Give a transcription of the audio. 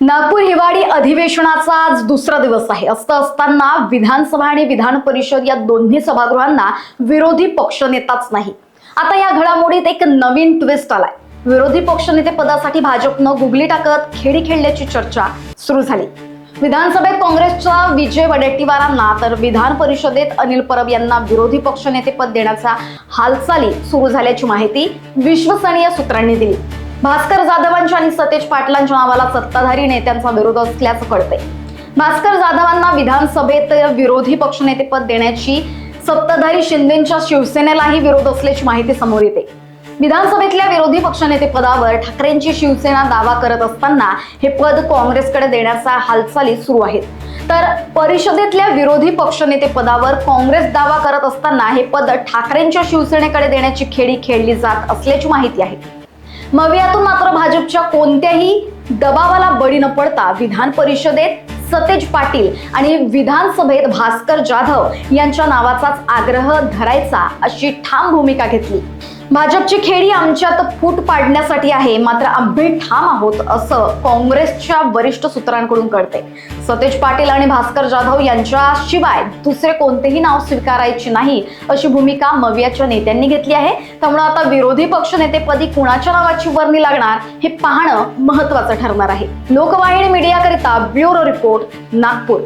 नागपूर हिवाळी अधिवेशनाचा आज दुसरा दिवस आहे. असं असताना विधानसभा आणि विधान परिषद या दोन्ही सभागृहांना विरोधी पक्षनेताच नाही. आता या घडामोडीत एक नवीन ट्विस्ट आलाय. विरोधी पक्षनेते पदासाठी भाजपनं गुगली टाकत खेळी खेळल्याची चर्चा सुरू झाली. विधानसभेत काँग्रेसच्या विजय वडेट्टीवारांना तर विधान परिषदेत अनिल परब यांना विरोधी पक्षनेतेपद देण्याचा हालचाली सुरू झाल्याची माहिती विश्वसनीय सूत्रांनी दिली. भास्कर जाधवांच्या आणि सतेज पाटलांच्या नावाला सत्ताधारी नेत्यांचा विरोध असल्याचं कळतंय. भास्कर जाधवांना विधानसभेत विरोधी पक्षनेतेपद देण्याची सत्ताधारी शिंदेच्या शिवसेनेलाही विरोध असल्याची माहिती समोर येते. विधानसभेतल्या विरोधी पक्षनेते पदावर ठाकरेंची शिवसेना दावा करत असताना हे पद काँग्रेसकडे देण्याच्या हालचाली सुरू आहेत. तर परिषदेतल्या विरोधी पक्षनेते पदावर काँग्रेस दावा करत असताना हे पद ठाकरेंच्या शिवसेनेकडे देण्याची खेळी खेळली जात असल्याची माहिती आहे. मवियातून मात्र भाजपच्या कोणत्याही दबावाला बळी न पडता विधान परिषदेत सतेज पाटील आणि विधानसभेत भास्कर जाधव यांच्या नावाचाच आग्रह धरायचा अशी ठाम भूमिका घेतली. भाजपची खेळी आमच्यात फूट पाडण्यासाठी आहे, मात्र आम्ही ठाम आहोत असं काँग्रेसच्या वरिष्ठ सूत्रांकडून कळते. सतेज पाटील आणि भास्कर जाधव यांच्याशिवाय दुसरे कोणतेही नाव स्वीकारायचे नाही अशी भूमिका मवियाच्या नेत्यांनी घेतली आहे. त्यामुळे आता विरोधी पक्षनेतेपदी कुणाच्या नावाची वर्णी लागणार हे पाहणं महत्त्वाचं ठरणार आहे. लोकवाहिनी मीडियाकरिता ब्युरो रिपोर्ट, नागपूर.